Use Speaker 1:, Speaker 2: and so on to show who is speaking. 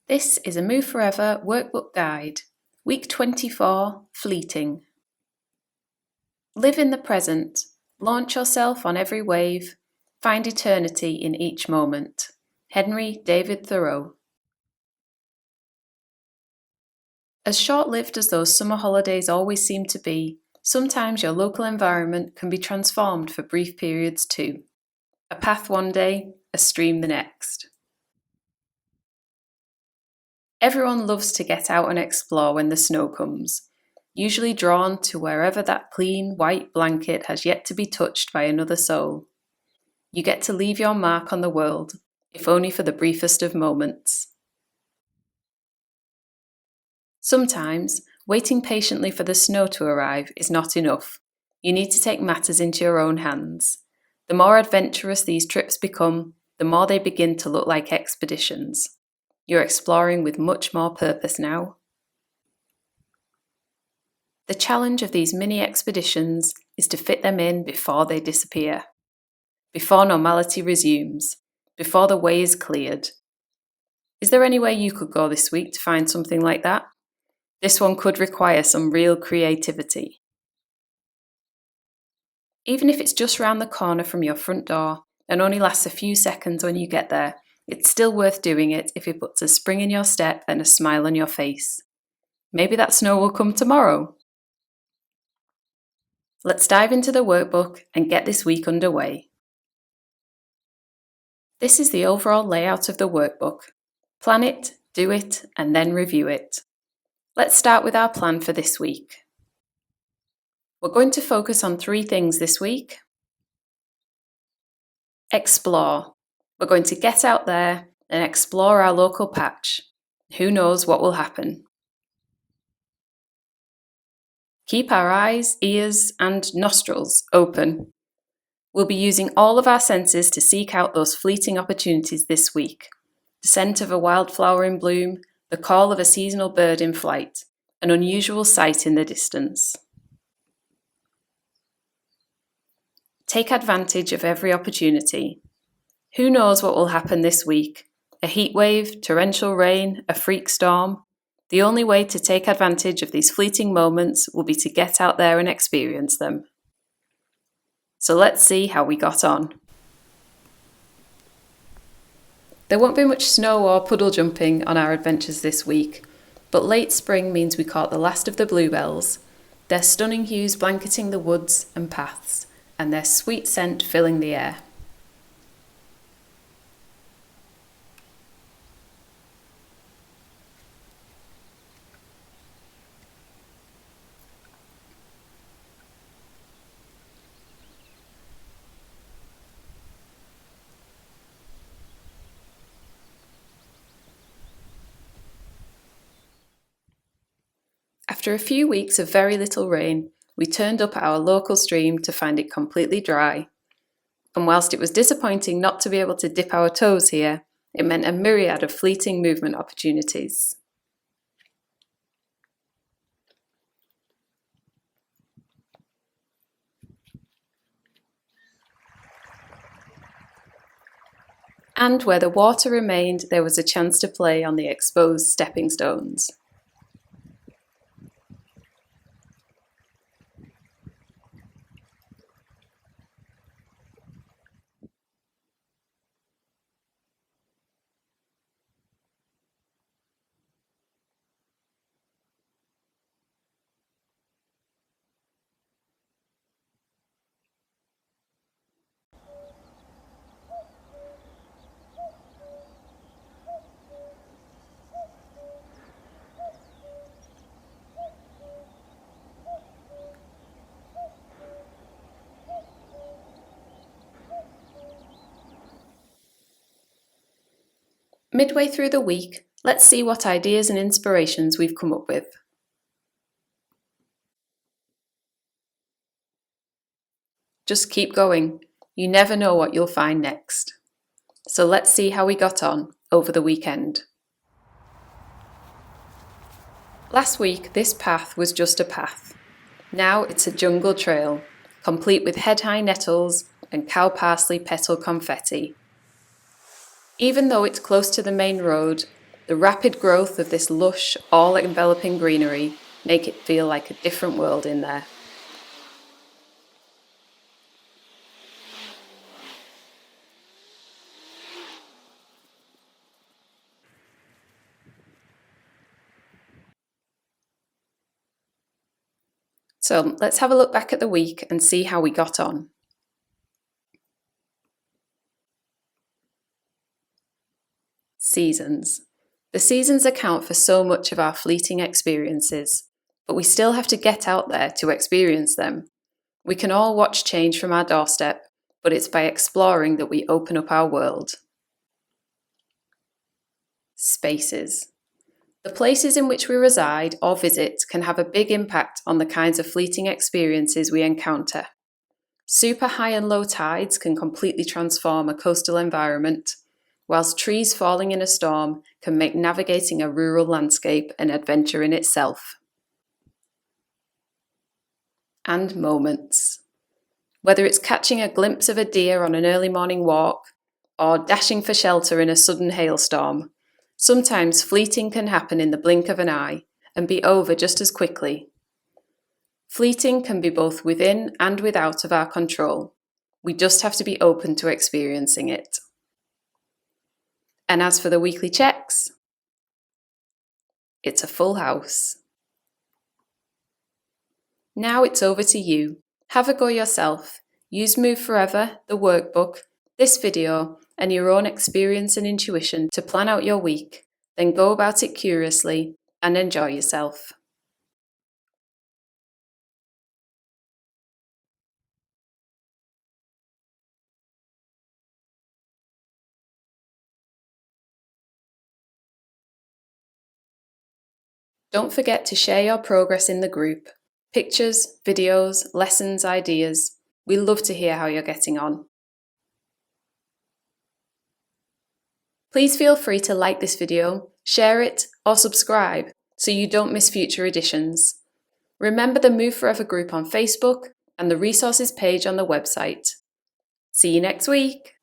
Speaker 1: This is a Move Forever Workbook Guide, Week 24, Fleeting. Live in the present, launch yourself on every wave, find eternity in each moment. Henry David Thoreau. As short-lived as those summer holidays always seem to be, sometimes your local environment can be transformed for brief periods too. A path one day, a stream the next. Everyone loves to get out and explore when the snow comes, usually drawn to wherever that clean, white blanket has yet to be touched by another soul. You get to leave your mark on the world, if only for the briefest of moments. Sometimes, waiting patiently for the snow to arrive is not enough. You need to take matters into your own hands. The more adventurous these trips become, the more they begin to look like expeditions. You're exploring with much more purpose now. The challenge of these mini expeditions is to fit them in before they disappear, before normality resumes, before the way is cleared. Is there any way you could go this week to find something like that? This one could require some real creativity. Even if it's just round the corner from your front door and only lasts a few seconds when you get there, it's still worth doing it if it puts a spring in your step and a smile on your face. Maybe that snow will come tomorrow. Let's dive into the workbook and get this week underway. This is the overall layout of the workbook. Plan it, do it, and then review it. Let's start with our plan for this week. We're going to focus on 3 things this week. Explore. We're going to get out there and explore our local patch. Who knows what will happen? Keep our eyes, ears, and nostrils open. We'll be using all of our senses to seek out those fleeting opportunities this week. The scent of a wildflower in bloom, the call of a seasonal bird in flight, an unusual sight in the distance. Take advantage of every opportunity. Who knows what will happen this week? A heat wave, torrential rain, a freak storm? The only way to take advantage of these fleeting moments will be to get out there and experience them. So let's see how we got on. There won't be much snow or puddle jumping on our adventures this week, but late spring means we caught the last of the bluebells, their stunning hues blanketing the woods and paths, and their sweet scent filling the air. After a few weeks of very little rain, we turned up at our local stream to find it completely dry. And whilst it was disappointing not to be able to dip our toes here, it meant a myriad of fleeting movement opportunities. And where the water remained, there was a chance to play on the exposed stepping stones. Midway through the week, let's see what ideas and inspirations we've come up with. Just keep going. You never know what you'll find next. So let's see how we got on over the weekend. Last week, this path was just a path. Now it's a jungle trail, complete with head-high nettles and cow parsley petal confetti. Even though it's close to the main road, The rapid growth of this lush, all-enveloping greenery make it feel like a different world in there. So let's have a look back at the week and see how we got on. Seasons. The seasons account for so much of our fleeting experiences, but we still have to get out there to experience them. We can all watch change from our doorstep, but it's by exploring that we open up our world. Spaces. The places in which we reside or visit can have a big impact on the kinds of fleeting experiences we encounter. Super high and low tides can completely transform a coastal environment, whilst trees falling in a storm can make navigating a rural landscape an adventure in itself. And moments. Whether it's catching a glimpse of a deer on an early morning walk or dashing for shelter in a sudden hailstorm, sometimes fleeting can happen in the blink of an eye and be over just as quickly. Fleeting can be both within and without of our control. We just have to be open to experiencing it. And as for the weekly checks, it's a full house. Now it's over to you. Have a go yourself. Use Move Forever, the workbook, this video, and your own experience and intuition to plan out your week. Then go about it curiously and enjoy yourself. Don't forget to share your progress in the group. Pictures, videos, lessons, ideas. We love to hear how you're getting on. Please feel free to like this video, share it, or subscribe so you don't miss future editions. Remember the Move Forever group on Facebook and the resources page on the website. See you next week!